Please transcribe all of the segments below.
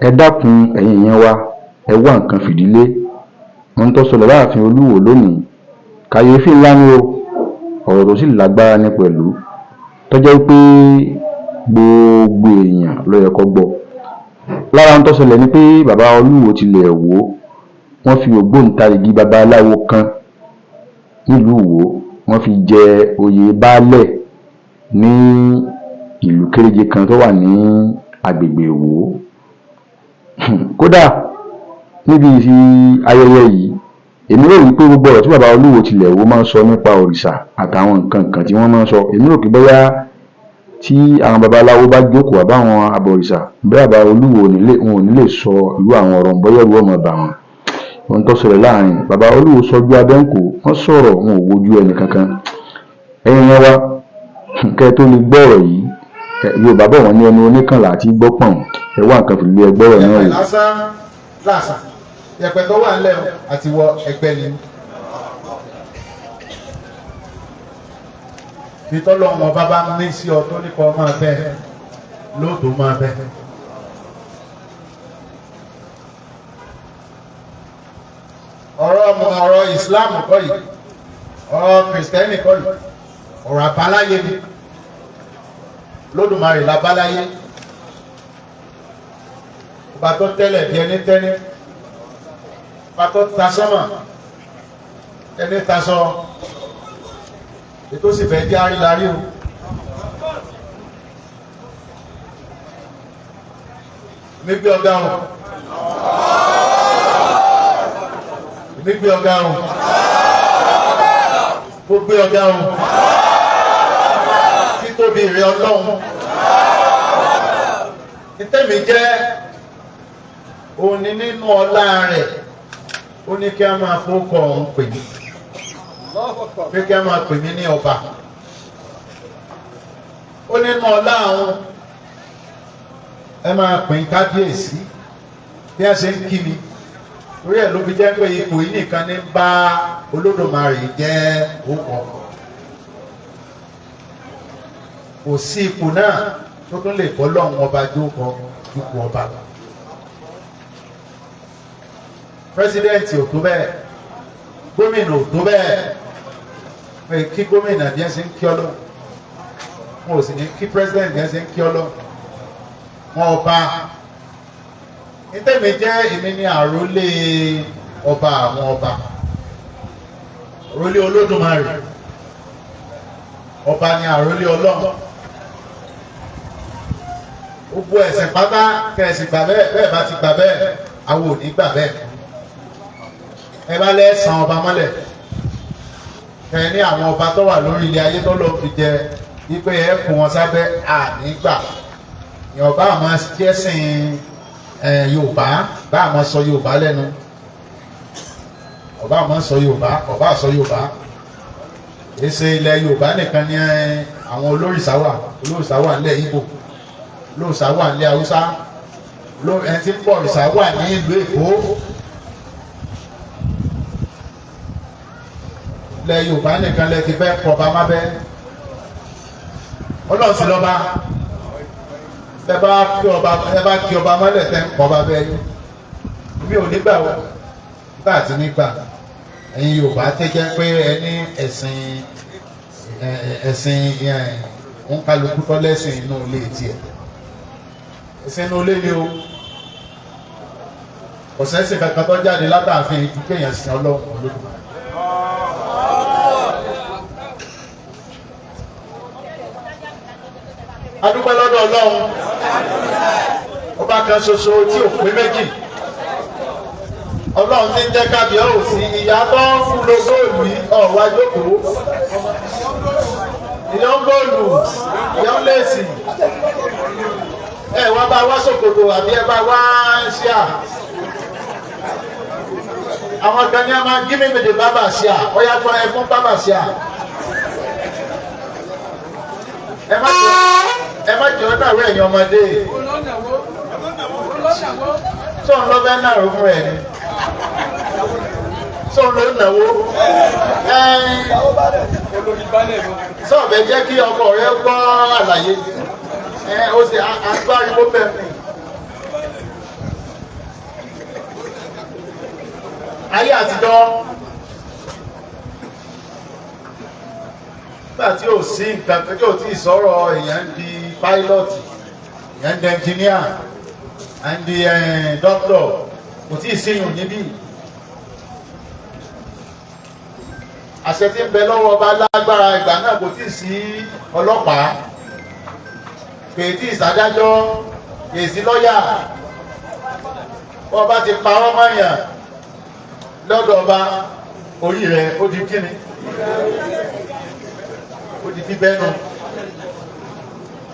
ẹ dákun ẹ̀yin èèyàn wa ẹ wá nǹkan fìdílé ohun tó ṣẹlẹ̀ láàfin Olúwo lónìí kàyéfì ńlá ni o ọ̀rọ̀ tó sì lágbára ní pẹ̀lú tó jẹ́ pé gbogbo èèyàn ló yẹ kó gbọ́. Lára ohun tó ṣẹlẹ̀ ni pé bàbá Olúwo tilẹ̀ Ìwó wọ́n fi ògbóǹtarìgì babaláwo kan nílùú Ìwó wọ́n fi jẹ oyè baálẹ̀ ní ìlú kéréje kan tó wà ní agbègbè Ìwó. Kódà níbi ayẹyẹ yìí èmi rò wípé gbogbo ọ̀rọ̀ tí bàbá Olúwo tilẹ̀ Ìwó máa ń sọ nípa òrìṣà àtàwọn nǹkan tí wọ́n máa ń sọ èmi rò pé bóyá tí àwọn babaláwo bá jókòó àbáwọn abọ̀rìṣà bóyá bàbá Olúwo wọn ò ní lè sọ irú àwọn ọ̀rọ̀ bóyá irú ọmọ bà wọn. Ohun tó ṣẹlẹ̀ láàrin bàbá Olúwo sọjú abẹ́ǹkò wọ́n sọ̀rọ̀ wọn ò wojú ẹnì kankan. Ẹ̀yin yẹn wá kẹ́ tó lè gbọ́ ọ̀rọ̀ yìí Yorùbá bọ̀ wọ́n ní ẹnu oníkànlá àti gbọ́pọ̀n ẹ wá nǹkan fìlú ẹgbọ́ ọ̀rọ̀ náà wò. lásán yẹpẹ tó wà nílẹ̀ àti wọ ẹgbẹ́ ni. fitọ́lọ́ wọn bá ní sí ọ tó nípa ọmọ abẹ́ lóòótọ́ máa bẹ́. ọ̀rọ̀ Islam kọ́ yìí ọ̀rọ̀ Kìrìsìtẹ́nì kọ́ yìí ọ̀rọ̀ àbáláyé ni lódùmarè làbáláyé ọba tó tẹ́lẹ̀ bí ẹni tẹ́ni ọba tó ta sọ́mà ẹni ta sọ ètò sì fẹ́ jẹ́ àrílárí o. nígbé ọ̀gá o nígbé ọ̀gá o gbogbo ọ̀gá o títóbi ìrẹ Ọlọ́run ìtẹ́mi jẹ́ òní nínú ọlá rẹ̀ ó ní kí a máa fowókọ ọ̀hún pè mí pé kí a máa pè mí ní ọba ó nínú ọlá àwọn ẹ máa pè ń kábíyèsí bí a ṣe ń kí mi orí ẹ̀ ló fi jẹ́ pé ipò yìí nìkan ní bá Olódùmarè jẹ́ òkò kò sí ipò náà tó tún lè bọ́ lọ́hùn ọba jókòó ipò ọba. Pírẹsidẹ́ǹtì ò tó bẹ́ẹ̀ gómìnà ò tó bẹ́ẹ̀ pé kí gómìnà bí ẹ ṣe ń kí Ọlọ́run wọn ò sì ní kí pírẹsidẹ́ǹtì bí ẹ ṣe ń kí Ọlọ́run wọn ọba nítẹ̀mí jẹ́ èmi ní àrólé ọba àwọn ọba àrólé Olódùmarè ọba ní àrólé Ọlọ́run gbogbo ẹ̀sìn pátá kẹ̀sì gbà bẹ́ẹ̀ bẹ́ẹ̀ bá ti gbà bẹ́ẹ̀ àwọn ò ní gbà bẹ́ẹ̀ ẹ bá lẹ́sàn ọba mọ́lẹ̀ ẹ ní àwọn ọba tó wà lórí ilé ayé tó lọ́ọ́ fi jẹ wípé ẹ kù wọn sábẹ́ ànígbà ìyọ̀bá àmọ́ jẹ́sìn Yorùbá bá àmọ́ sọ Yorùbá lẹ́nu ọba àmọ́ sọ Yorùbá ọba àsọ Yorùbá èsè ilẹ̀ Yorùbá nìkan ní àwọn olórìṣà wà nílẹ̀ Ìgbò olórìṣà wà nílẹ̀ Haúsá ẹni tí ń bọ̀ òrìṣà wà ní ìlú Èkó ilẹ̀ Yorùbá nìkan lẹ ti fẹ́ pọ̀ bá má bẹ́ Ọlọ́run sí lọ́ba ẹ bá kí ọba mọ́lẹ̀ tẹ́ ń pọ̀ bá bẹ́ yín mi ò nígbà wo nígbà tí nígbà ẹ̀yin Yorùbá tẹ́ jẹ́ pé ẹ ní ẹ̀sìn ń kálukú tọ́ lẹ́sìn inú ilé tiẹ̀ ẹ̀sìn inú ilé ni o ọ̀sẹ̀sìn kankan tó jáde látàfin ju kéèyàn sin Ọlọ́run Olódùmarè. adúpẹ́ lọ́dọ̀ Ọlọ́run ọba kan ṣoṣo tí ò pé méjì Ọlọ́run ti ń jẹ́ kábíyèsí ìyá tó ń fún lo góòlù ọ̀wá jókòó ìyá ń góòlù ìyá ń lèsì ẹ wá bá wá ṣòkòtò àbí ẹ bá wá ṣíà àwọn kan ní a máa gí mímìdì bábà ṣíà ọyá tó ẹ fún bábà ṣíà ẹ má jẹ́ ọ́nà rẹ̀ ẹ̀yin ọmọdé tó ń lọ bẹ́ẹ̀ náà fún ẹ̀ ni tó ń lọ náwó sọ̀bẹ̀ jẹ́ kí ọkọ rẹ gbọ́ àlàyé ó sì agbáriwo bẹ́ẹ̀ ayé àtijọ́ nígbà tí ò sí nǹkan tí ò tí ì sọ̀rọ̀ èèyàn di pilot èèyàn di engineer and di doctor kò tí ì séyùn níbí àṣẹ tí ń bẹ lọ́wọ́ ọba lágbára ìgbà náà kò tí ì sí ọlọ́pàá kò tí ì sádájọ́ kò sí lọ́yà ọba ti parọ́ mọ́yàn lọ́dọ̀ ọba orí rẹ̀ ó di kíni ó di bíbẹ́nu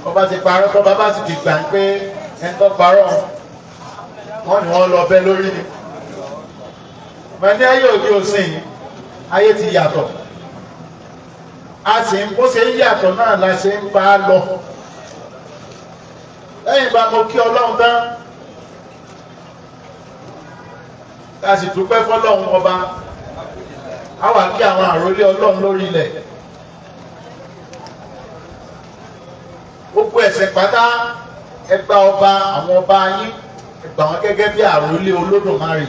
ọba ti parọ́ tọ́ba bá sì ti gbà pé ẹni tó parọ́ wọ́n ní wọ́n lọ bẹ́ lórí ni mẹ́ni ayé òde òsìn ayé ti yàtọ̀ a sì ń bó ṣe ń yàtọ̀ náà la ṣe ń bá a lọ lẹ́yìn bá mo kí ọlọ́run tán ká sì dúpẹ́ fọlọ́run ọba a wà kí àwọn àròlé ọlọ́run lórí ilẹ̀ gbogbo ẹ̀sẹ̀ pátá ẹgbà ọba àwọn ọba yín ẹgbà wọn gẹ́gẹ́ bí àròlé Olódùmarè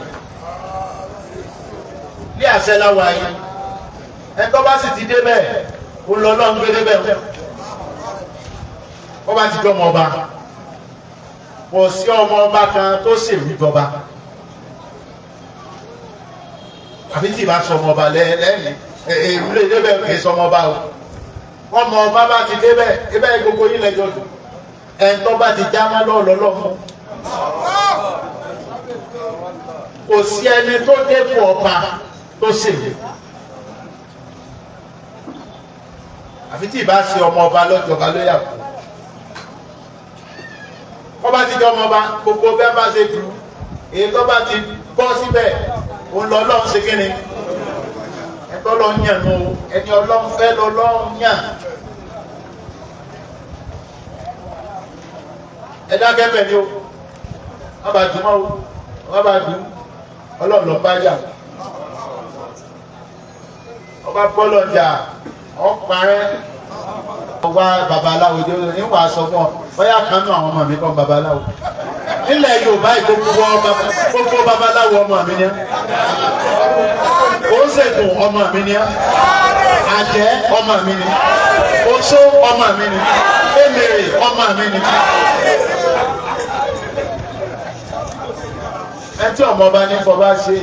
ní àṣẹ láwa yín ẹ̀tọ́ bá sì ti débẹ̀ ó lọ lọ́n gbé débẹ̀ wọ́n bá ti dọ́mọ ọba kò sí ọmọ ọba kan tó ṣèlú ìjọba àfi tí ìbá sọmọ ọba lẹ́yìn èrú lè débẹ̀ kì í sọmọ ọba o ọmọ ọba bá ti débẹ̀ ibẹ̀ gbogbo yín lẹ́jọ́ dùn ẹ̀tọ́ bá ti já má lọ́ọ̀lọ́lọ́ fún kò sí ẹni tó dépò ọba tó ṣèlú àfi tí ìbá ṣe ọmọ ọba lọ́jọba ló yà kú wọ́n bá ti jọ ọmọ ọba gbogbo bẹ́ẹ̀ bá ṣe dùn èyí tó bá ti bọ́ síbẹ̀ òun lọ lọ́run ṣe kíni ẹ̀tọ́ lọ yàn nù ẹni ọlọ́run fẹ́ lọ lọ́run yàn ẹ̀dá kẹ́fẹ́ ni o wọ́n bá dùn mọ́ o wọ́n bá dùn ọlọ́run lọ bá jà wọ́n bá bọ́ lọ́jà ọparẹ́ ọwá babaláwo jẹ́ níwọ̀n aṣọ fún ọ bóyá kan náà àwọn ọmọ mi kọ́ babaláwo nílẹ̀ Yorùbá gbogbo babaláwo ọmọ mi ni ó ṣètò ọmọ mi ni àjẹ́ ọmọ mi ni oṣó ọmọ mi ni èmèrè ọmọ mi ni ẹtí ọmọọba ní fọba ṣe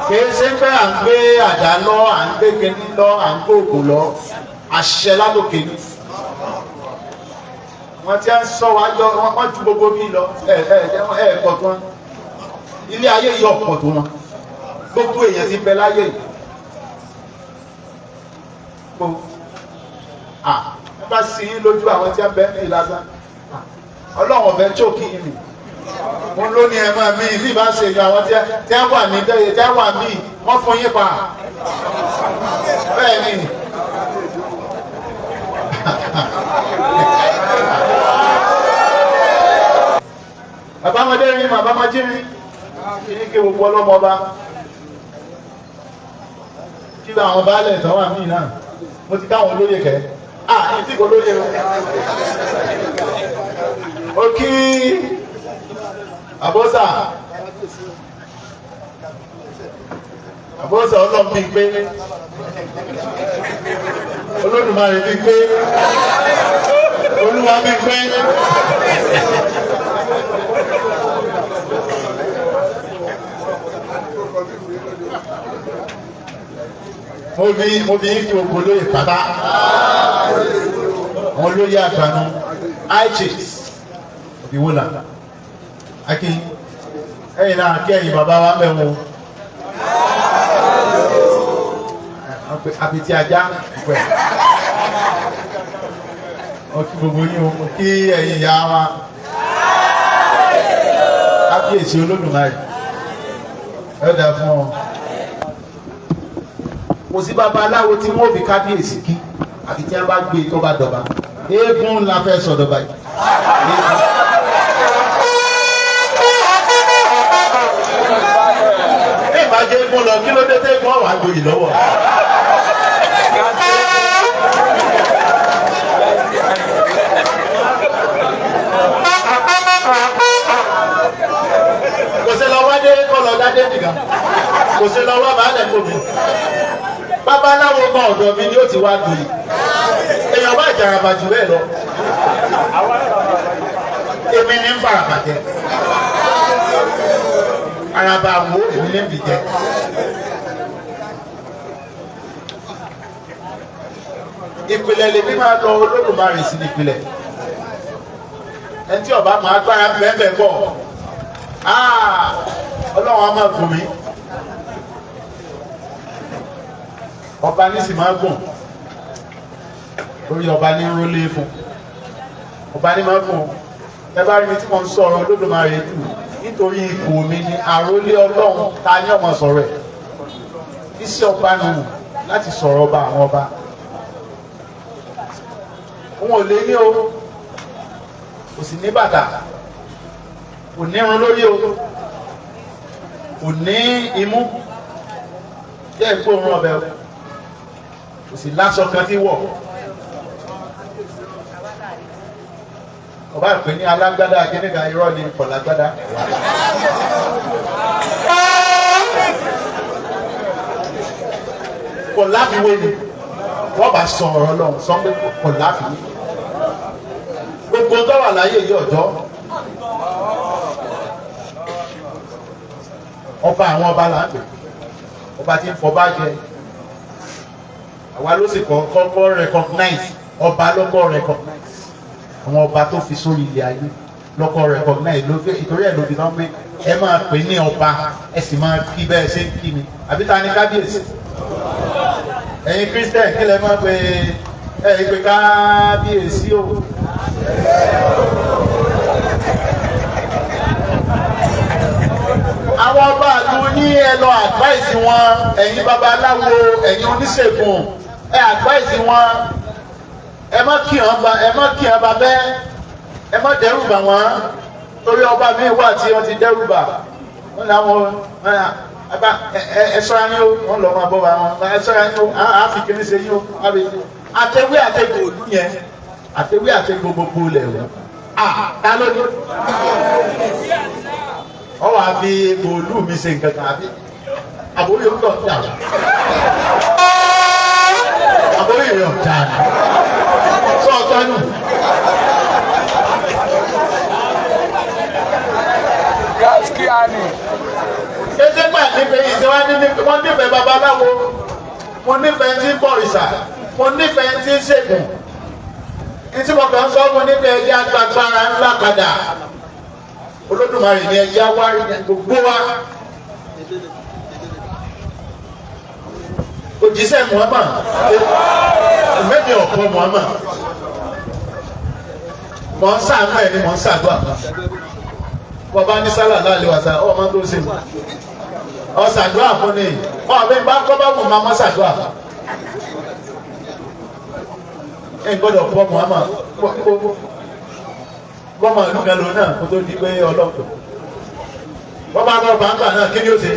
kìí ṣe pé à ń gbé àdá lọ à ń gbé kíní lọ à ń gbé ògùn lọ àṣẹ lálòkè ni wọn ti ń sọ wá yọ wọn ju gbogbo bí lọ pọ̀ tó wọn ilé ayé yìí ọ̀pọ̀ tó wọn gbogbo èèyàn ti bẹ láyé yìí kó ẹ bá sí yín lójú àwọn tí wọn bẹ ní ìlàsán Ọlọ́run ọbẹ chókì yín ni wọn ló ní ẹmọ mi bí bá ṣe yan àwọn tí wọn wà ní dẹyẹ tí wọn wà ní wọn fún yín pa bẹ́ẹ̀ ni. bàbá ọmọdé rí bàbá ọmọdé rí kí ní kí gbogbo ọlọ́mọba kí ló àwọn baálẹ̀ tó wà mí náà mo ti káwọn olóyè kẹ́ ní tí kò lóye o kí àbọ́sà ọlọ́run bíi pé Olódùmarè bíi pé Olúwa bíi pé mo bí kí gbogbo lóye pátá wọn lóye àgbànú ichis òbí wọlà akí ẹ̀yin náà kí ẹ̀yin bàbá wa mẹ́wọ́ àpètí ajá pẹ̀ ọkí gbogbo yín o kí ẹ̀yin ìyá wa kábíyèsí Olódùmarè ẹ̀dá fún ọ kò sí babaláwo tí wọ́n fi kábíyèsí kí àfi tí wọ́n bá gbé tó bá dọ̀ba eégún la fẹ́ sọ̀dọ̀ báyìí. ní ìbàjẹ́ eégún lọ kí ló dé tẹ́gùn ọ̀wà gboyè lọ́wọ́. kò sí lọ wájú kọ́ lọ dádé nìkan. kò sí lọ́wọ́ baálẹ̀ kò mi babaláwo kan ọ̀dọ̀ mi ni ó ti wá dùn èèyàn bá ìjàràbà jù bẹ́ẹ̀ lọ èmi ní ń farabà jẹ araba wo èmi ní ń bì jẹ. ìpìlẹ̀ lèmi máa lọ Olódùmarè sí ìpìlẹ̀ ẹni tí ọba máa gbára bẹ́ẹ̀ bọ̀ Ọlọ́run á máa gùn mí ọba ní sì máa gùn lórí ọba ní rólé fún ọba ní máa gùn ẹ bá rí mi tí mo ń sọ̀rọ̀ Olódùmarè jù nítorí ipò mi ni àrólé Ọlọ́run ta ní ọmọ sọ̀rọ̀ ẹ̀ iṣẹ́ ọba nù láti sọ̀rọ̀ ọba àwọn ọba òun ò lè ní o kò sì ní bàtà kò ní irun lórí o kò ní imú jẹ́ ìgbóhùn ọbẹ̀ o kò sì láṣọ kan tí wọ̀ ọba ìpè ní alágbádá akíníkà irọ́ ní kọ̀lágbádá kò láfiwé ni wọ́n bá sọ ọ̀rọ̀ lọ́hùn sọ pé kò láfiwé gbogbo tó wà láyé yìí ọjọ́ ọba àwọn ọba là ń pè ọba tí ń fọba jẹ àwa ló sì kọ́kọ́ recognize ọba lọ́kọ́ recognize àwọn ọba tó fi sórí ilé ayé lọ́kọ́ recognize ló fẹ́ ìtorí ẹ̀ ló fi náà pé ẹ máa pè ní ọba ẹ sì máa kí bẹ́ẹ̀ ṣe ń kí mi àbí ta ni kábíyèsí ẹ̀yin Christian kí lẹ máa pe ìpè kábíyèsí o. àwọn ọba àlù ní ẹ lọ advice wọn ẹ̀yin babaláwo ẹ̀yin oníṣègùn ẹ advice wọn ẹ má kí hàn bá bẹ́ẹ̀ ẹ má dẹ́rù bà wọ́n torí ọba mi wà tí wọ́n ti dẹ́rù bà wọ́n làwọn ẹ ṣọ́ra ní o wọ́n lọ́ máa bọ́ wa wọn ẹ ṣọ́ra ní o àáfi kìíní ṣe yín o àtẹwé àtẹgbò òlú yẹn àtẹwé àtẹgbò gbogbo lẹ̀ wọ́n ta ló ní ọ wà fi òlú mi ṣe nǹkan kan àbí àbórí orúkọ ń dà àbórí rẹ̀ ọ̀dà ni sọ ọ̀tọ́ nù. Gaskiya ni. Kété gbà nífẹ̀ẹ́ yìí tí wọ́n nífẹ̀ẹ́ babaláwo, wọ́n nífẹ̀ẹ́ tí ń bọ̀rìṣà, wọ́n nífẹ̀ẹ́ tí ń ṣègùn. Ìtí mo kàn ń sọ fún nífẹ̀ẹ́ ẹjẹ́ agbágbára ńlá padà. Olódùmarè ni ẹjẹ́ awárí gbogbo wa. Òjíṣẹ́ Muhammad, ìmẹ́bí ọ̀pọ̀ Muhammad. Mọ̀ ń ṣàánú ẹ̀ ni mọ̀ ń ṣàdúrà kan. Bọ́bá ní sálà láàlẹ́ wàsá ọmọ tó ṣe ọ̀sàdúrà fún ni ọ̀bẹ bá kọ́ bá wù máa mọ́ sàdúrà ẹ̀ gbọ́dọ̀ pọ̀ Muhammad bọ́mọ ìlú kan lò náà kó tó di pé ọlọ́pọ̀ bọ́bá kọ́ bàńkà náà kí ni ó ṣe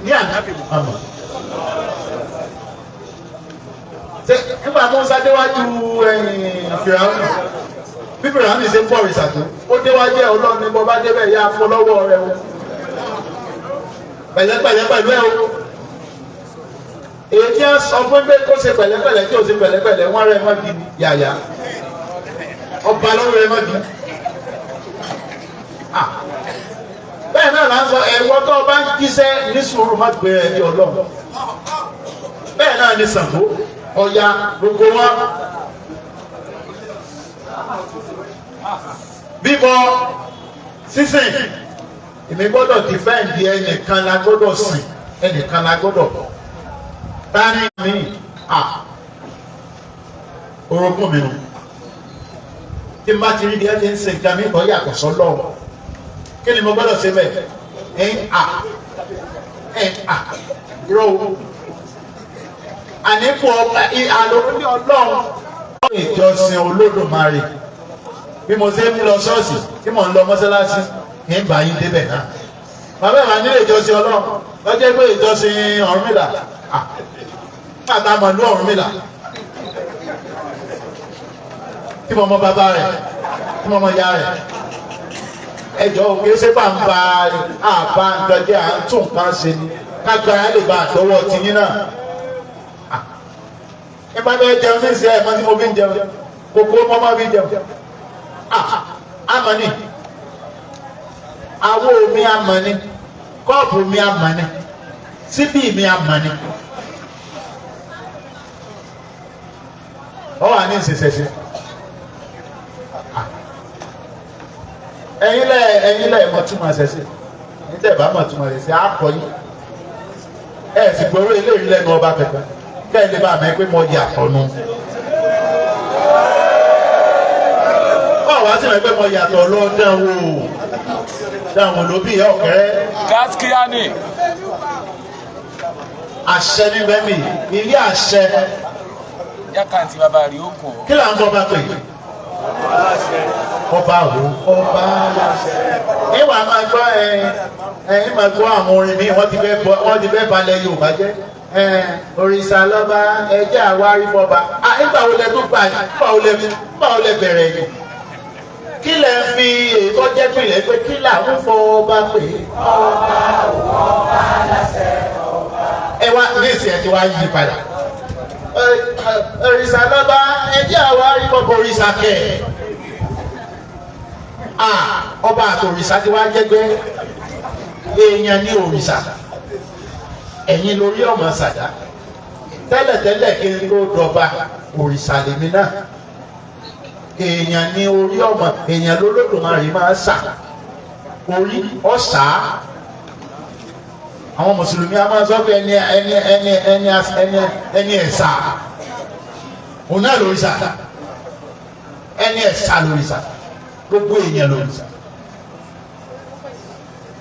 ní ànábì Muhammad nígbà tó ń sádéwájú Fìràwọ̀n bíbélì àmì ṣe ń bọ̀ ìṣàtò ó déwájú ẹ̀ Ọlọ́run ní bọ́ bá débẹ̀ yá fún lọ́wọ́ rẹ o pẹ̀lẹ́pẹ̀lẹ́ pẹ̀lú ẹ̀ o èyí tí a sọ fún pé kó ṣe pẹ̀lẹ́pẹ̀lẹ́ tí ò ṣe pẹ̀lẹ́pẹ̀lẹ́ wọ́n rẹ̀ mọ́ bí yàyà ọba lọ́rùn rẹ̀ mọ́ bí. bẹ́ẹ̀ náà là ń sọ ẹ̀wọ́ tó bá ń jíṣẹ́ ní sùúrù má gbé ẹ̀ ní Ọlọ́run bẹ́ẹ̀ náà ní Ṣàngó Ọya gbogbo wọn. Bíbọ sísìn èmi gbọ́dọ̀ dìfẹ́ǹdì ẹnìkan la gbọ́dọ̀ sìn ẹnìkan la gbọ́dọ̀ bọ̀ tani mi orogún mi nù tí n bá ti rí bí ẹ ti ń sìn nǹkan mi kọ́ yàtọ̀ sọ́lọ́ kí ni mo gbọ́dọ̀ ṣe bẹ́ẹ̀ irọ́ o àníkù àlòkù ní Ọlọ́run ìjọsìn Olódùmarè bí mo ṣe ń lọ ṣọ́ọ̀ṣì tí mò ń lọ mọ́sálásí kì í bá yín débẹ̀ náà bàbá ìwà nílé ìjọsìn Ọlọ́run lọ́jọ́ pé ìjọsìn Ọ̀rúnmìlà pàtà mọ̀lú Ọ̀rúnmìlà tí mo mọ bàbá rẹ̀ tí mo mọ ìyá rẹ̀ ẹjọ́ òkè ṣé bá ń ba àbá nǹkan jẹ́ à ń tún nǹkan ṣe ni kágbára lè bá àdọ́wọ́ tiyín náà. ẹ bá bẹ́ẹ̀ jẹun ní ìsìn ẹ̀ mọ́ tí mo fi ń jẹun kókó mọ́ máa fi jẹun. Amani àwo mi amani kọ́ọ̀pù mi amani síbí mi amani. Ọ wà ní ìsinsẹ̀sẹ̀. Ẹ̀yin lẹ̀ mọ̀ túmọ̀ ṣẹ̀ṣẹ̀. Ní tẹ̀ bá mọ̀ túmọ̀ ṣẹ̀ṣẹ̀ á kọ́ yín. Ẹ sì gbọ́rọ̀ eléyìí lẹ́nu ọba pẹ̀pẹ́. Kẹ́hìn lè bá àmọ́ pé mo yà tọ́nu. Wá sí ẹgbẹ́ mọ yàtọ̀ lọ dáwò ló bí ọ̀kẹ́rẹ́. Gaskiya ni. Àṣẹ ní bẹ́ẹ̀mì ilé àṣẹ. Yàkàntì bàbá rí òkò. Kí là ń bọ́ bá pè? Ọba wo? Ọba aláṣẹ. Ìwà máa gbọ́ ẹ̀yìn máa gbọ́ àwọn orin mi wọ́n ti fẹ́ balẹ̀ Yorùbá jẹ́. Òrìṣà lọ́ba ẹjẹ́ àwárí bọ́ba. Nígbà wo lẹ tó gbà nígbà wo lẹ bẹ̀rẹ̀ yìí? Kí lẹ fi ètò jẹ́ pìlẹ̀ pé kí là ń fọ ọba pè é. Ọba aláṣẹ ọba. Ẹ wá ní ìsìn ẹ̀ tí wàá yí padà. Òrìṣà lọ́ba ẹjẹ́ àwárí bọ́ba òrìṣà kẹ̀. Ọba àti òrìṣà ti wá jẹ́gbẹ́. Èèyàn ní òrìṣà. Ẹ̀yin lórí ọmọ sàdá. Tẹ́lẹ̀tẹ́lẹ̀ kí n tó dọba òrìṣà lèmi náà. Èèyàn ní orí ọmọ èèyàn lólódùmarè máa sà orí ọ̀sà àwọn mùsùlùmí a máa sọ pé ẹni ẹ̀sà òun náà lórí sà ẹni ẹ̀sà lórí sà gbogbo èèyàn lórí sà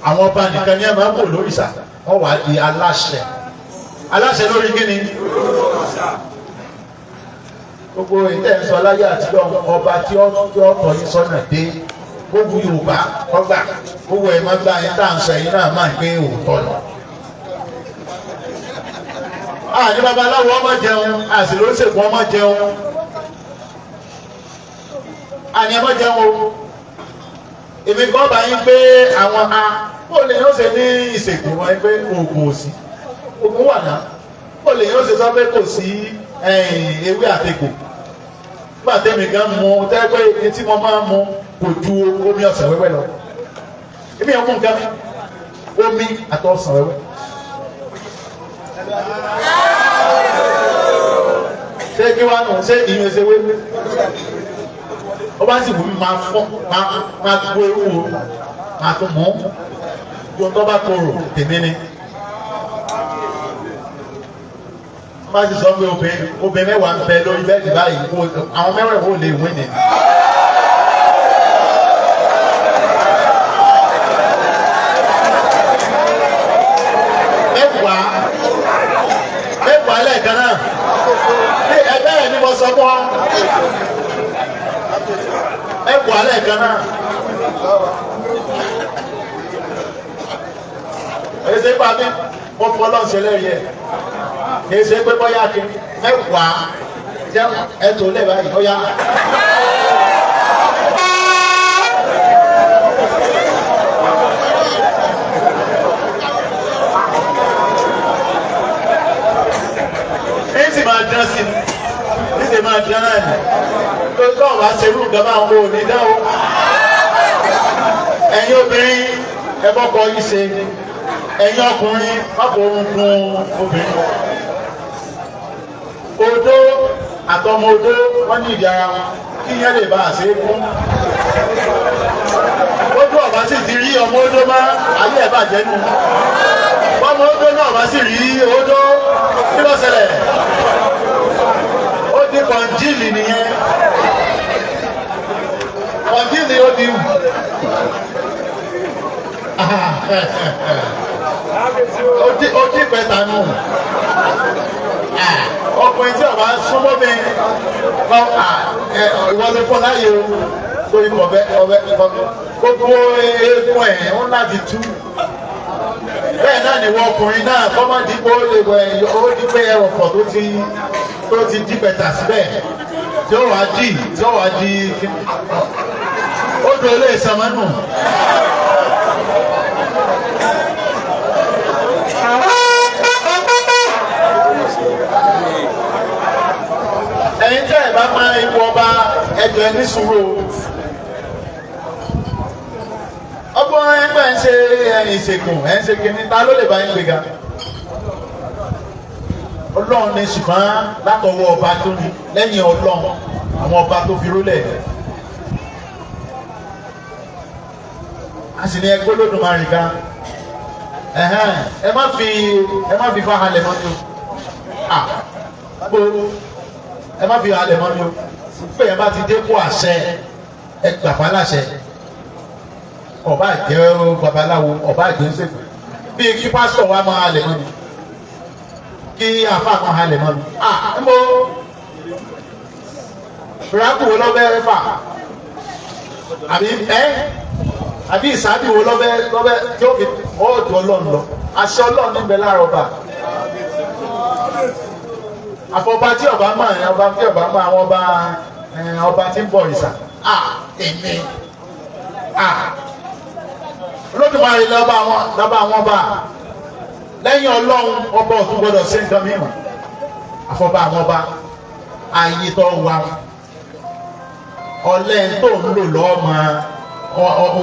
àwọn ọba nìkan ní ẹ máa ń bò lórí sà wọ́n wà á di aláṣẹ lórí kíni. Gbogbo ìtẹ̀sọ́ aláyé àtijọ́ ọba tí ó tọ́ ní sọ́nà dé gbogbo Yorùbá ọgbà gbogbo ẹ̀ má gbá yín tá à ń sọ ẹ̀yin náà máa ń gbé òótọ́ lọ. Ní babaláwo ọmọ jẹun àṣìlóṣèkú ọmọ jẹun àní ọmọ jẹun o èmi kọ́ bá yín pé àwọn bó lè yóò ṣe ní ìṣègùn wọn pé oògùn òsì oògùn wà náà bó lè yóò ṣe sọ pé kò sí ewé àtẹ̀kù nígbà tẹ́mi gan mu tẹ́gbẹ́ etí mo máa ń mu kò ju omi ọ̀sán wẹ́wẹ́ lọ èmi yẹn mú nǹkan omi àti ọ̀sán wẹ́wẹ́. Ṣé kí wàá nù ṣé ìyẹn ṣe wéwé ó bá sì wù mí máa fọ́ máa gbó ewu o máa tún mú gbogbo tó bá korò tèmi ni. Má sì sọ pé obìnrin mẹ́wàá ń bẹ lórí bẹ́ẹ̀dì báyìí àwọn mẹ́wàá wo lè wé ni. Mẹ́wàá lẹ́ẹ̀kan náà ní ẹgbẹ́ ẹ̀ ni mo sọ fún ọ. Mẹ́wàá lẹ́ẹ̀kan náà. Èyí ṣe pa mí mo fọ́ lọ́sẹ̀ lẹ́yìn ẹ̀. Kìí ṣe pé bọ́yá kí mẹ́wàá jẹ́ ẹ̀tọ́ lẹ́ báyìí bọ́yá. Ní sì máa dán sí ni, ní sì máa dán náà ni, tó tó ọ̀bá ṣerú nǹkan máa ń wo òní dáwọ́. Ẹ̀yin obìnrin ẹ bọ́kọ yìí ṣe, ẹ̀yin ọkùnrin ọkọ̀ orun kun obìnrin. Odó àtọmọ odó wọ́n ní ìdí ara wọn kí yẹn lè bá àṣẹ fún. Odó ọ̀bá sì ti rí ọmọ odó má ayé ẹ̀ bàjẹ́ nù. Ọmọ odó náà bá sì rí odó kí ló ṣẹlẹ̀? Ó di kọ̀ǹjìlì nìyẹn. Kọ̀ǹjìlì ó di wù. Ó di pẹ̀tà nù. Ọkùnrin tí ọba súnmọ́ mi ìwọ ló fọ́ láyé o lórí ọbẹ̀ gbogbo eégún ẹ̀ ń láti tú. Bẹ́ẹ̀ náà ni wọ́n ọkùnrin náà kọ́mọ́dé kó lè wọ ó di pé ẹrọ̀fọ̀ tó ti di bẹ̀tà síbẹ̀ tí ó wàá di ó dùn ó lè sàmánù. ní sùúrù ọgbọ́n ẹgbẹ́ ń ṣe ìṣègùn ẹ̀ ń ṣe kíní ta ló lè bá yín gbéga ọlọ́run ní ṣùgbọ́n látọwọ́ ọba tó ní lẹ́yìn ọlọ́run àwọn ọba tó fi rólẹ̀ a sì ní ẹgbẹ́ Olódùmarè ga ẹ má fi fa halẹ̀ mọ́ mi o ẹ má fi halẹ̀ mọ́ mi o pé ẹ bá ti dé kó àṣẹ ẹ gbàgbá láṣẹ ọba jẹ́ babaláwo ọba jẹ́ ṣègùn bí kí pásítọ̀ wa máa halẹ̀ mọ́ mi kí àfa kan halẹ̀ mọ́ mi ń bọ́ fìràkù wo lọ́bẹ̀ fà àbí ìsáàbì wo lọ́bẹ̀ tí ó fi ọ̀dọ̀ ọlọ́run lọ àṣẹ ọlọ́run níbẹ̀ láàárọ̀ bá àfọ̀bá tí ọba mọ̀ ọba tí ọba mọ̀ àwọn ọba tí ń bọ̀ ìsà èmi Olódùmarè lọ́ba àwọn ọba lẹ́yìn ọlọ́run ọba ọ̀tún gbọ́dọ̀ sí nǹkan mìíràn àfọ̀bá àwọn ọba ayé tó wà ọlẹ́ tó ń lò lọ́ọ̀mà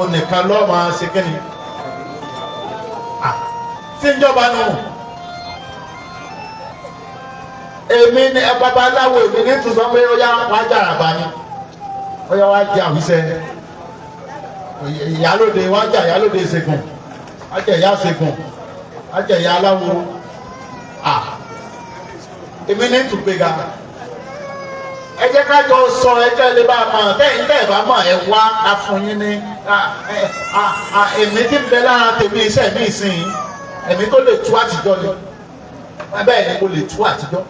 onìkan lọ́ọ̀mà ṣe kíni tí ń jọba nù èmi ní babaláwo èmi ní tùsọ̀ pé ó yá wá jàràbà ni ó yá wá jẹ àwísẹ́ ìyálóde wá jà ìyálóde ṣègùn wá jẹ ìyá ṣègùn wá jẹ ìyá aláwo èmi ní tùgbéga ẹ jẹ́ ká jọ sọ ẹjẹ́ lè bá a mọ̀ tẹ́yìn tẹ́ ẹ̀ bá mọ̀ ẹ wá a fún yín ní èmi tí ń bẹ lára tèmi iṣẹ́ mi ìsìn èmi tó lè tú àtijọ́ ni bẹ́ẹ̀ ni mo lè tú àtijọ́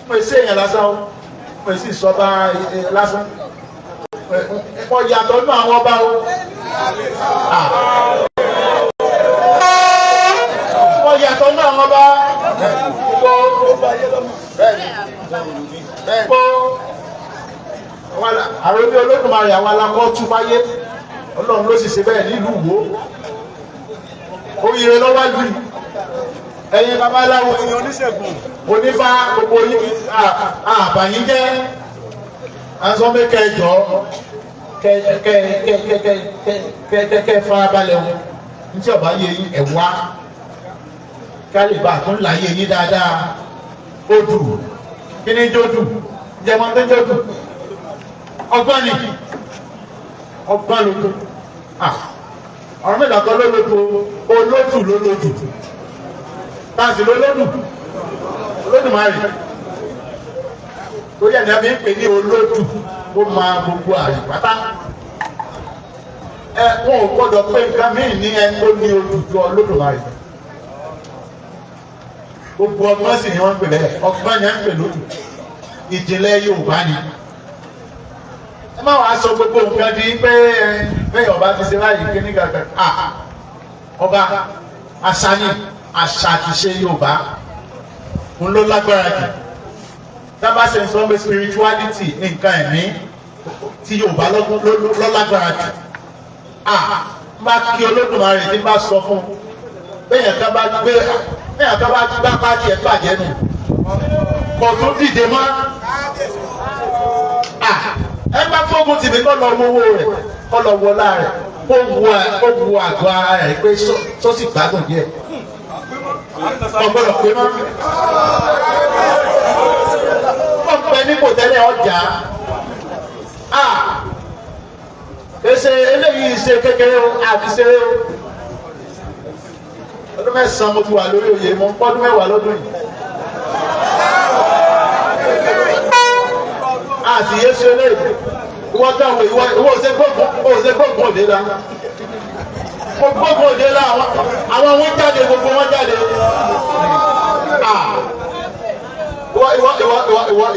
mo ṣe èèyàn lásán o mo sì sọ bá lásán mo yàtọ̀ nínú àwọn ọba o mo yàtọ̀ nínú àwọn ọba àròbí Olódùmarè àwọn alákọ̀ tún fáyé Ọlọ́run ló sì ṣe bẹ́ẹ̀ nílùú Ìwó oyire lọ́wọ́ lù ẹ̀yin babaláwo ẹ̀yin oníṣègùn onífá gbogbo yìí àbàyín jẹ́ ansọ́mẹ́kẹ́ jọ kẹ́ farabalẹ̀ wọn ní tí ọba yẹ yín ẹ̀wá kálíbà tó ń láyé yín dáadáa odù kí ni jódù jẹmọ́ tó jódù ọgbọ́n ni ọgbọ́n lójú ọ̀rọ̀ mẹ́ta kan lólójú olójú lólójú táàsì lólójú Olódùmarè torí ẹ̀dá fi ń pè ní olójú ó máa gbogbo àyípátá wọn ò gbọ́dọ̀ pé nǹkan míì ní ẹni tó ní ojújú Olódùmarè gbogbo ọgbọ́n sì ni wọ́n ń pè bẹ́ẹ̀ ọgbọ́n yẹn ń pè lójú ìjìnlẹ̀ Yorùbá ni ẹ má wàá sọ gbogbo nǹkan di pé bẹ́ẹ̀ ọba ti ṣe láyé kíní gàgà ọba àṣà ni àṣà ti ṣe Yorùbá ń ló lágbára jù dábàá ṣe ń sọ pé spirituality nǹkan ẹ̀mí tí Yorùbá ló lágbára jù má kí Olódùmarè tí bá sọ fún bẹ́ẹ̀ ká bá gbá pàtì ẹ̀ bàjẹ́ nù kò tún dìde mọ́ ẹ bá fógun tìmí kọ́ lọ wọ́wọ́ rẹ̀ kọ́ lọ wọlá rẹ̀ kó wu àgọ́ ara rẹ̀ pé sọ́sì gbádùn díẹ̀ ọgbọ́dọ̀ pé mọ́ ọ̀pẹ nípò tẹ́lẹ̀ ọjà kèsè eléyìí ṣe kékeré o àti ṣeré o ọdún mẹ́sàn-án mo ti wà lórí oyè mo ń pọ́dún mẹ́wàá lọ́dún yìí àti yéṣu eléyìí ìwọ dáwọ ìwọ ṣe gbógun òde la gbógun òde la àwọn wọn jáde gbogbo wọn jáde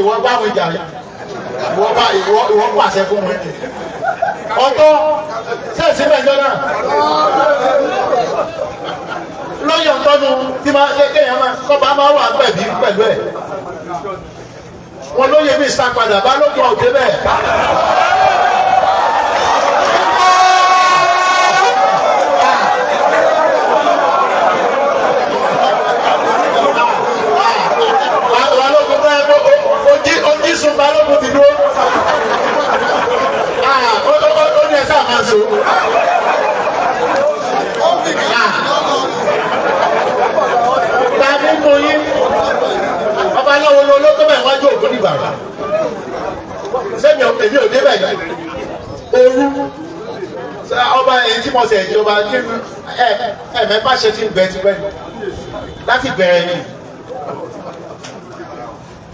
ìwọ bá wọn jà ìwọ pàṣẹ fún wọn ọ̀tọ̀ sẹẹsì mẹ́jọ náà lóyè ọtọnu tí máa kéèyàn máa kọba máa wà gbẹ̀bí pẹ̀lú ẹ̀ wọn lóye mi sá padà bá lókun òde bẹ́ẹ̀. balógun so. Tàbí mo yí babaláwo ló ló tó bẹ̀ wájú òkú nígbà rẹ̀. Sẹ́mi èmi ò débẹ̀ yìí. Ooru ọba èyí tí mo ṣe ìjọba kí ẹ̀mẹ́fà ṣe ti gbẹ ti gbẹ láti bẹ̀rẹ̀ ni.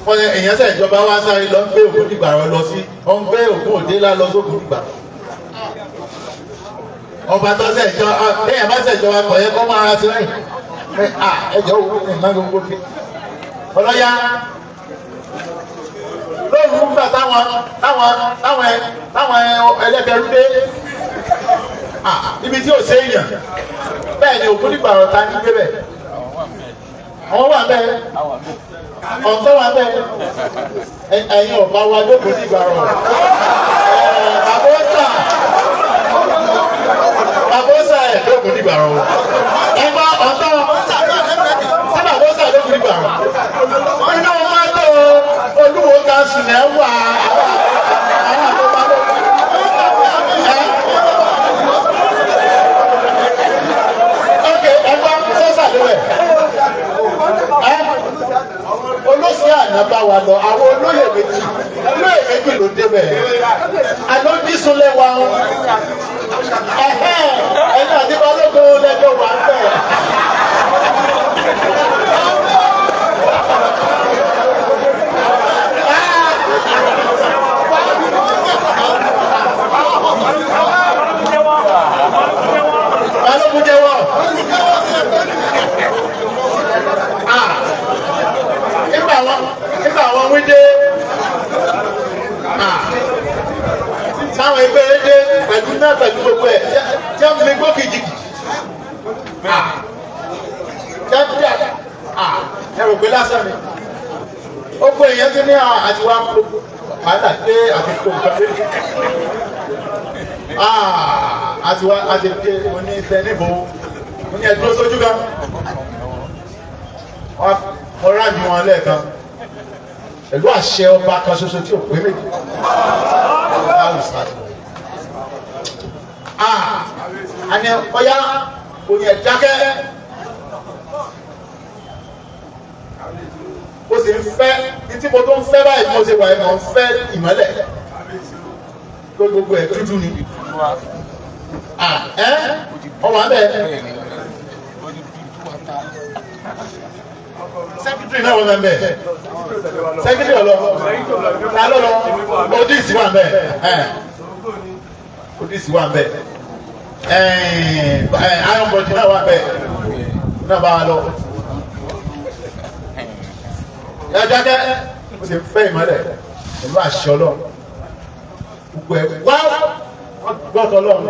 Wọ́n ní èèyàn sẹ̀ ìjọba wá sáré lọ ń gbé òkú nígbà rẹ̀ lọ sí wọ́n ń gbé òkú òde lá lọ sókú nígbà. Ọba tó ṣe ìjọba èèyàn bá ṣe ìjọba kọ̀ yẹ kó máa ra sí lẹ́yìn. Ẹjọ́ òwú ni ìmọ̀ gbogbo fi. Ọlọ́yà lóòrùn nígbà táwọn ẹlẹ́bẹ̀rún dé ibi tí ò séèyàn bẹ́ẹ̀ ni òkú nígbà ọ̀tá ní gbé bẹ̀. Àwọn wà bẹ́ẹ̀ ọ̀tọ́ wà bẹ́ẹ̀ ẹ̀yin ọ̀bá wa lókun nígbà rọ̀ bàbósà ẹ̀ lókun nígbà rọ̀ ẹgbẹ́ ọ̀tọ́ sí bàbósà lókun nígbà rọ̀ inú wọn tó olúwo ga sùn ẹ̀ wà àwọn àtọ́gbà lókun. Olóṣèlú àná bá wa lọ àwọn olóyè méjì ló débẹ̀ àná dísúnlẹ̀ wa ẹ̀yìn àti balógun lẹ́jọ́ wà ń bẹ̀. Balógun jẹ́wọ́. Nígbà àwọn wíńdé sáwọn ẹgbẹ́ dé pẹ̀lú náà pẹ̀lú gbogbo ẹ̀ tí wọ́n fi gbó kìjìkì ẹ̀rù pé lásán ni ó kó èèyàn tí ní àtiwá padà dé àfikún nǹkan àtiwá àti dé oní ìfẹ́ níbo oní ẹ̀dúró sójú kan mo ráàbì wọn lẹ́ẹ̀kan pẹ̀lú àṣẹ ọba kan ṣoṣo tí ò pé méjì. Àní ọ̀yá òyìn ẹ̀dákẹ́ ó sì ń fẹ́ títí mo tó ń fẹ́ báyìí mo ṣe wà ẹ̀ mọ̀ ń fẹ́ ìmọ́lẹ̀ gbogbo ẹ̀ dúdú ni. Ọmọ abẹ́ sẹ́kítírì náà wọ́n bẹ̀ sẹ́kítírì ọ̀lọ́ lálọ́lọ́ odisi wà bẹ̀ odisi wà bẹ̀ iron body náà wà bẹ̀ náà bá a lọ. Ẹ̀dákẹ́ ó sì fẹ́ ìmọ́lẹ̀ pẹ̀lú àṣẹ Ọlọ́run gbogbo ẹ̀ wá gbọ́tọ̀ Ọlọ́run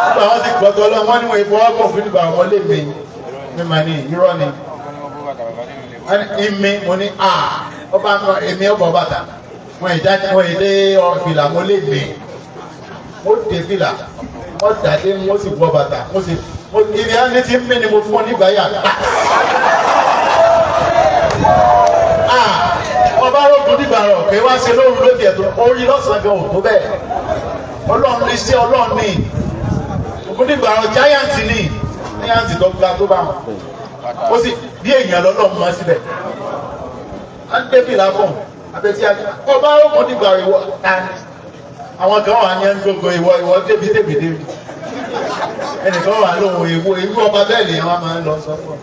nígbà wọn ti gbọ́tọ̀ Ọlọ́run wọ́n ní wọ́n ìfọwọ́pọ̀ fún ìgbà wọn lè mi mímọ ní irọ́ ni ìmí mo ní ọba èmi ọba bàtà wọn ìdájọ́ wọn ìdé fìlà mo lè mí mo dé fìlà mo dàdé mo sì wọ bàtà mo sì ìrìn àná ti ń mí ni mo fún ọ nígbà yà ọba rògbòn nígbà rọ pé wá ṣe lóru lóde ẹ̀tọ́ orí lọ́sàn-án gan òtó bẹ́ẹ̀ Ọlọ́run ní sí Ọlọ́run ní ògùn nígbà rọ giant ní giant tó gba tó bá wọn ó sì bí èèyàn lọ́lọ́run mọ́ síbẹ̀ á ń débì lábọ̀ abẹ́tí ajá ọba rògbòn nígbà rọ ìwọ àwọn kan wà ní gbogbo ìwọ débi ẹnìkan wà lóhùn ìwú ọba bẹ́ẹ̀ lè wọn máa ń lọ sọ fún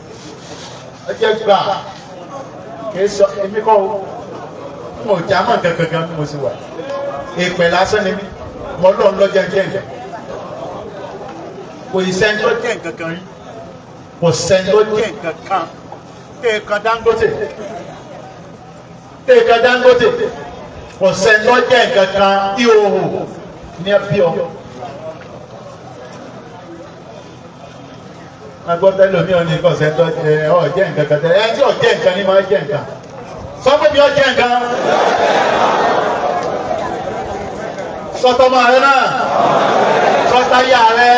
ọ jẹ́ gbà kì í sọ èmi kọ́ mo jà mọ́ gangan mo sì wà èpè lásán ni mí mo lọ́n lọ́jọ́ jẹ́ nǹkan kò ì sẹ́ni tó jẹ́ nǹkan kan rí kò sẹ́ni tó jẹ́ nǹkan kan èèkan Dangote kò sẹ́ni tó jẹ́ nǹkan kan ìhòòhò ní ẹbí ọ. agbọ́tẹ́ lomi ò ní kọ̀sẹ̀ tó jẹ́ nǹkan kan tẹ́lẹ̀ ẹ tí ò jẹ́ nǹkan ní máa jẹ́ nǹkan sọ pé bí ó jẹ́ nǹkan sọtọmọ rẹ náà sọtayà rẹ